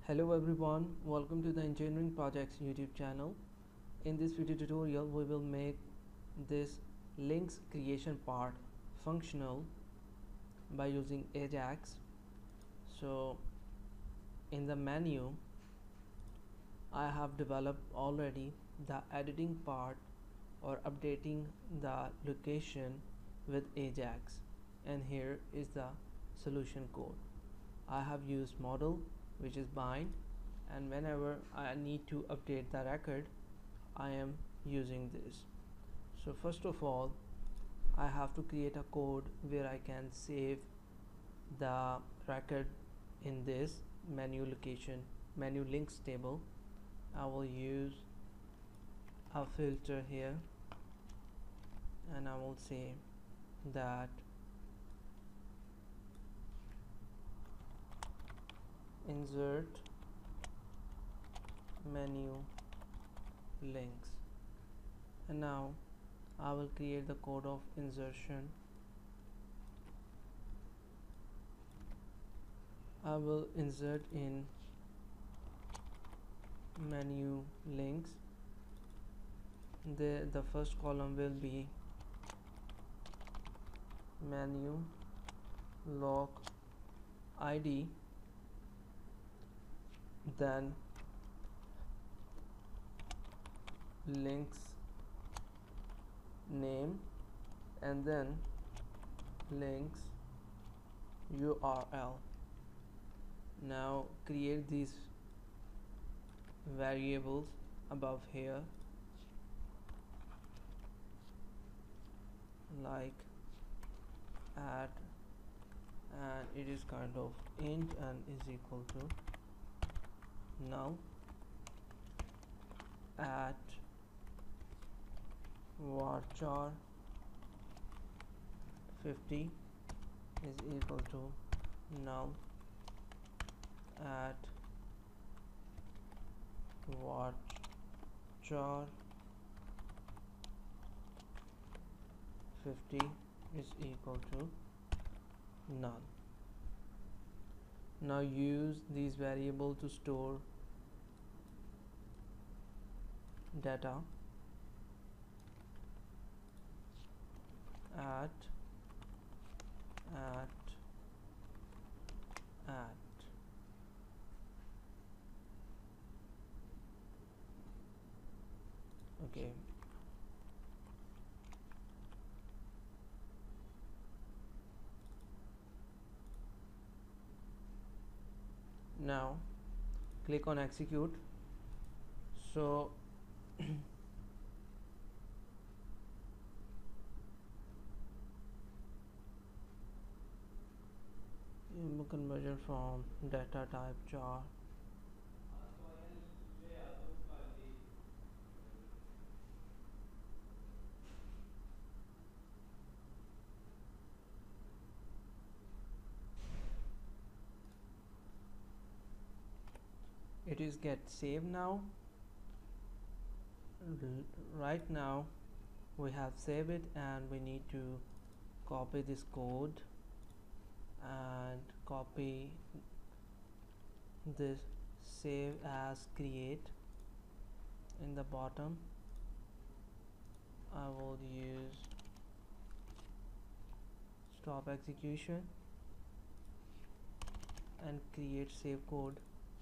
Hello everyone, welcome to the Engineering Projects YouTube channel. In this video tutorial we will make this links creation part functional by using Ajax. So in the menu I have developed already the editing part or updating the location with Ajax, and here is the solution code. I have used model, which is bind, and whenever I need to update the record I am using this. So first of all I have to create a code where I can save the record in this menu links table. I will use a filter here and I will say that insert menu links, and now I will create the code of insertion. I will insert in menu links. The first column will be menu lock ID, then links name, and then links URL. Now create these variables above here like add, and it is kind of int and is equal to null. At varchar 50 is equal to null. At varchar 50 is equal to null. Now use these variables to store data. At okay, now click on execute. So conversion from data type jar. It is get saved now. Right now we have saved it, and we need to copy this code and copy this save as create. In the bottom I will use stop execution and create save code.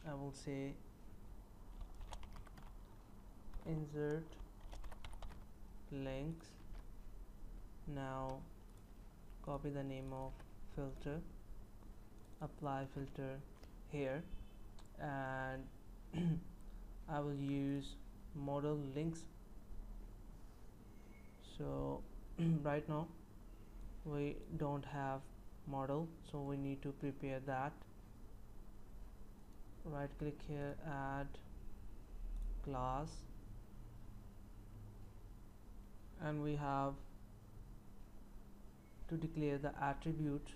I will say insert links. Now copy the name of filter, apply filter here, and I will use model links. So right now we don't have model, so we need to prepare that. Right click here, add class, and we have to declare the attribute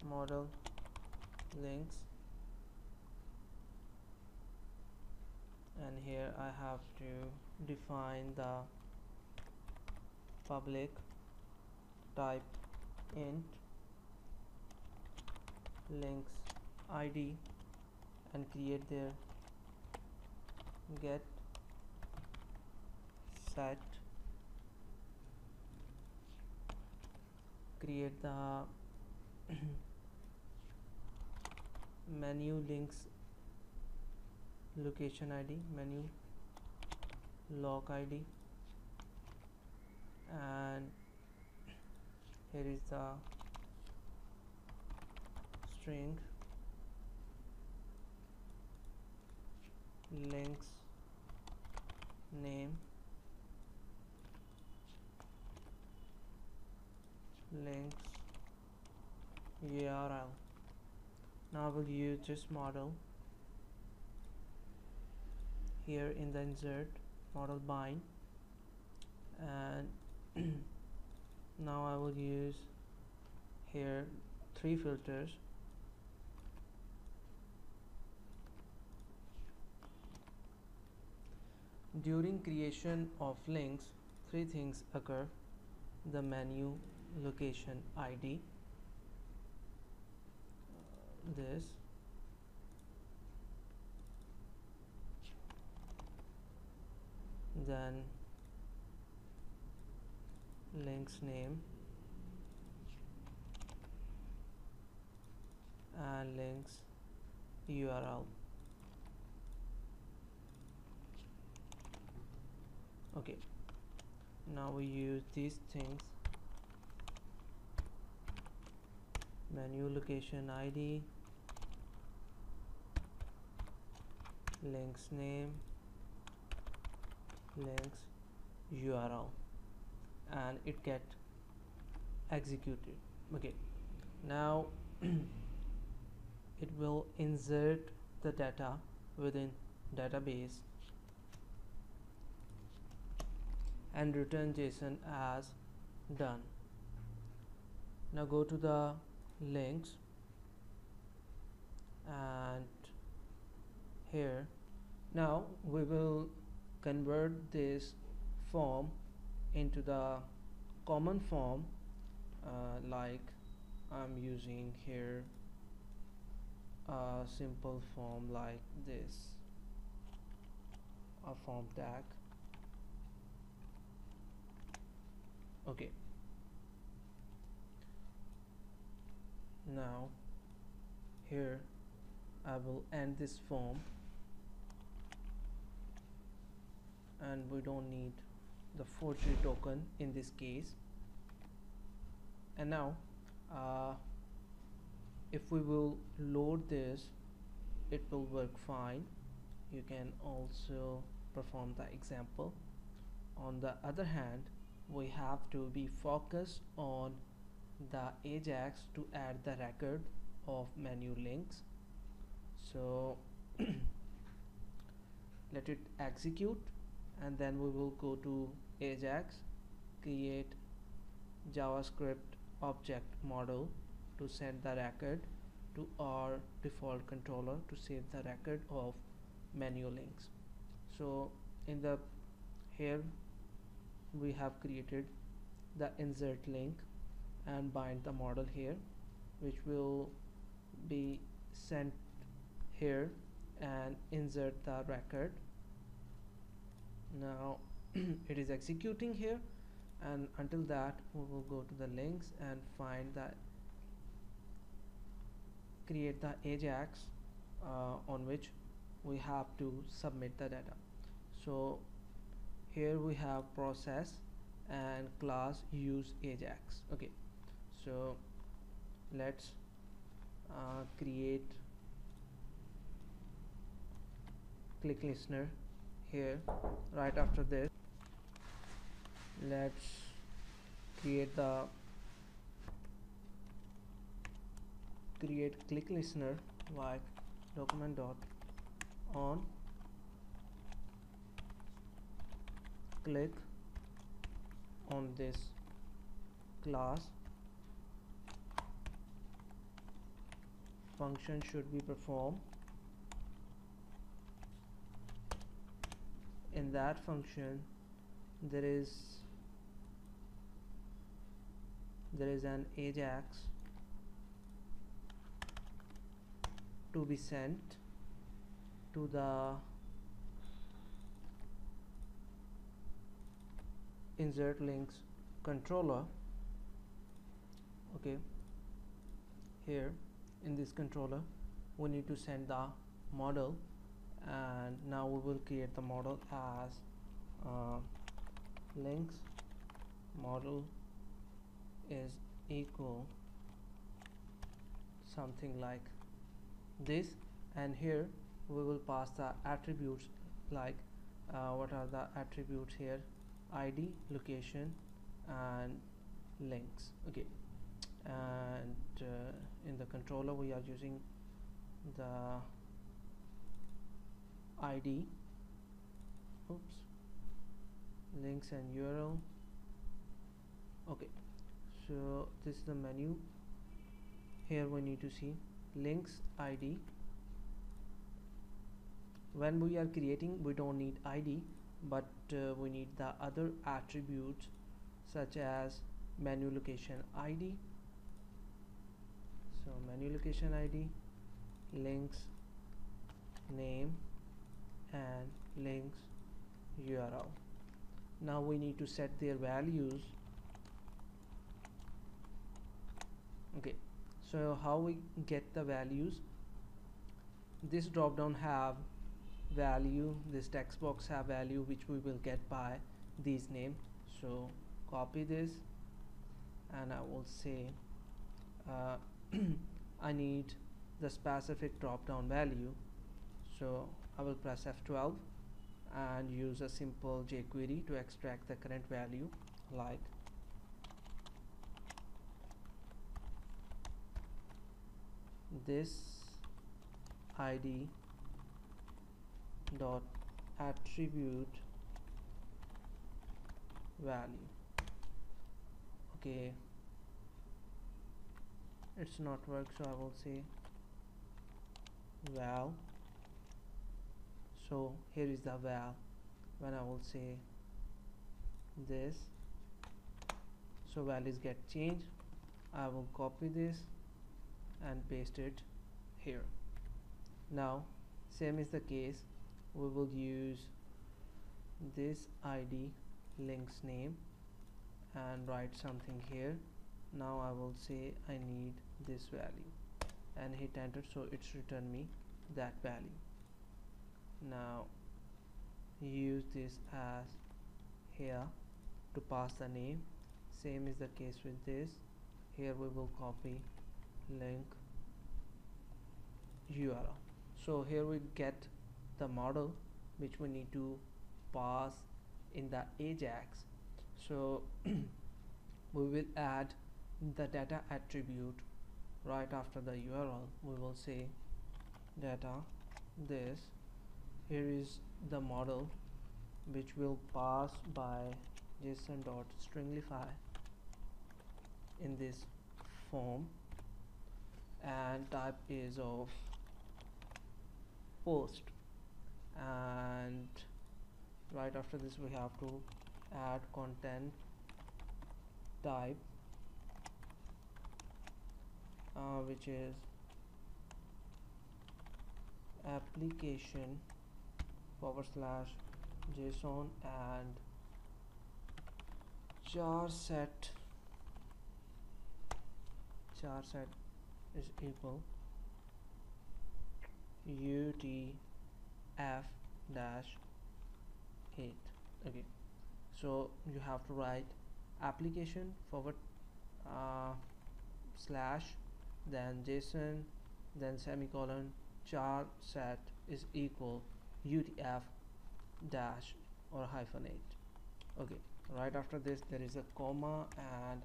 model links, and here I have to define the public type int links id and create their get set, create the menu links location id, menu lock id, and here is the string links name links URL. Now we'll use this model here in the insert model bind, and now I will use here 3 filters. During creation of links, 3 things occur: the menu location ID, this, then links name, and links URL. Okay, now we use these things: menu location ID, links name, links URL, and it get executed. Okay, now it will insert the data within database and return JSON as done. Now go to the links, and here now we will convert this form into the common form, like I'm using here a simple form like this, a form tag. Okay, now here I will end this form, and we don't need the forgery token in this case. And now if we will load this, it will work fine. You can also perform the example. On the other hand, we have to be focused on the Ajax to add the record of menu links. So let it execute, and then we will go to Ajax, create JavaScript object model to send the record to our default controller to save the record of menu links. So in the here we have created the insert link and bind the model here, which will be sent here and insert the record. Now it is executing here, and until that we will go to the links and find that create the Ajax on which we have to submit the data. So here we have process and class use Ajax. Okay, so let's create click listener here. Right after this, let's create click listener like document dot on click on this class. Function should be performed. In that function there is an Ajax to be sent to the insert links controller. Okay, here in this controller we need to send the model, and now we will create the model as links model is equal something like this, and here we will pass the attributes like what are the attributes here: id, location, and links. Okay, and in the controller we are using the id, oops, links and URL. Okay, so this is the menu. Here we need to see links id. When we are creating, we don't need id, but we need the other attributes such as menu location id. So menu location id, links name, and links URL. Now we need to set their values. Okay, so how we get the values? This drop down have value, this text box have value, which we will get by these name. So copy this, and I will say I need the specific drop down value, so I will press F12 and use a simple jQuery to extract the current value, like this id dot attribute value. Okay, it's not work, so I will say val. So here is the val. When I will say this, so values get changed. I will copy this and paste it here. Now same is the case, we will use this id links name and write something here. Now I will say I need this value and hit enter, so it's returned me that value. Now use this as here to pass the name. Same is the case with this. Here we will copy link URL. So here we get the model which we need to pass in the Ajax. So we will add the data attribute right after the URL. We will say data this. Here is the model which will pass by json.stringify in this form, and type is of post, and right after this we have to add content type which is application / JSON, and char set is equal UTF-8. Okay, so you have to write application / then JSON, then semicolon, char set is equal UTF- or -8. Okay, right after this there is a comma, and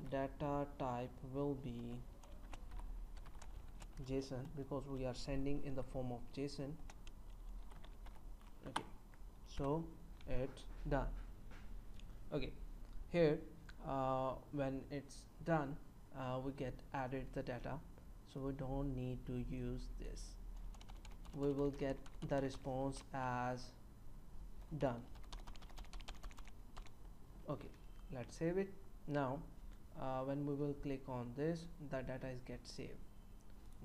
data type will be JSON because we are sending in the form of JSON. Okay, so it's done. Okay, here when it's done we get added the data, so we don't need to use this. We will get the response as done. Okay, let's save it. Now when we will click on this, the data is get saved.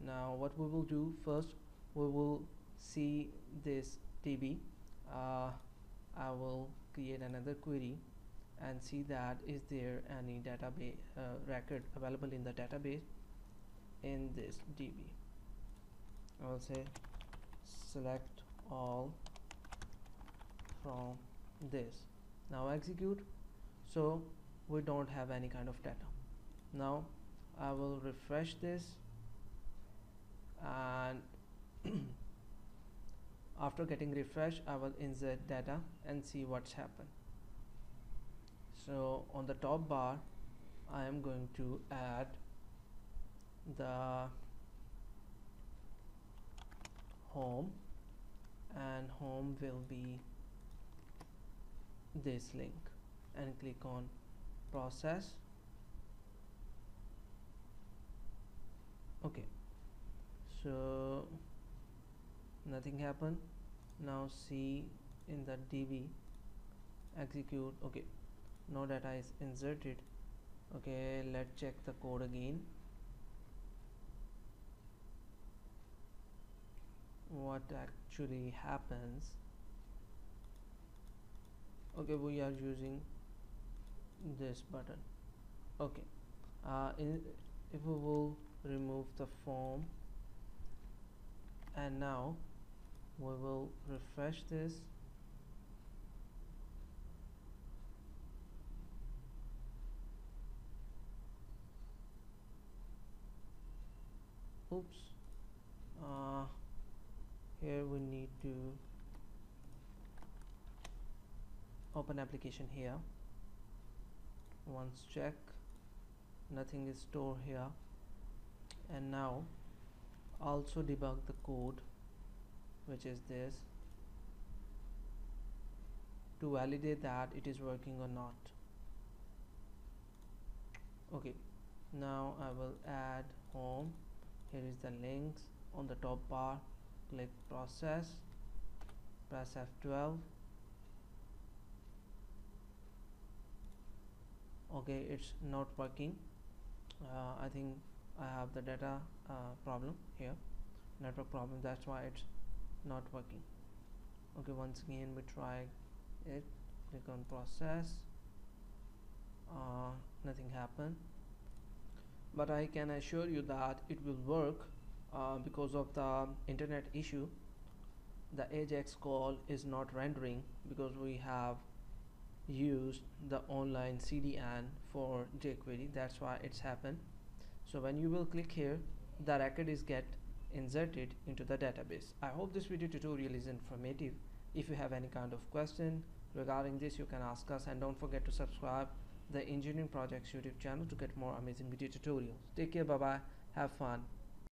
Now what we will do first, we will see this DB. I will create another query and see that is there any database record available in the database in this DB. I will say select all from this. Now execute. So we don't have any kind of data. Now I will refresh this, and after getting refresh I will insert data and see what's happened. So on the top bar I am going to add the home, and home will be this link, and click on process. Okay, so nothing happened. Now see in the DB, execute. Okay, no data is inserted. Okay, let's check the code again. What actually happens? Okay, we are using this button. Okay, if we will remove the form, and now we will refresh this. Oops, here we need to open application here. Once check, nothing is stored here, and now also debug the code, which is this, to validate that it is working or not. Okay, now I will add home. Here is the links on the top bar. Click process, press F12. Okay, it's not working. I think I have the data problem here, network problem, that's why it's not working. Okay, once again we try it. Click on process. Nothing happened, but I can assure you that it will work because of the internet issue. The AJAX call is not rendering because we have used the online CDN for jQuery. That's why it's happened. So when you will click here, the record is get inserted into the database. I hope this video tutorial is informative. If you have any kind of question regarding this, you can ask us, and don't forget to subscribe the Engineering Projects YouTube channel to get more amazing video tutorials. Take care, bye bye, have fun.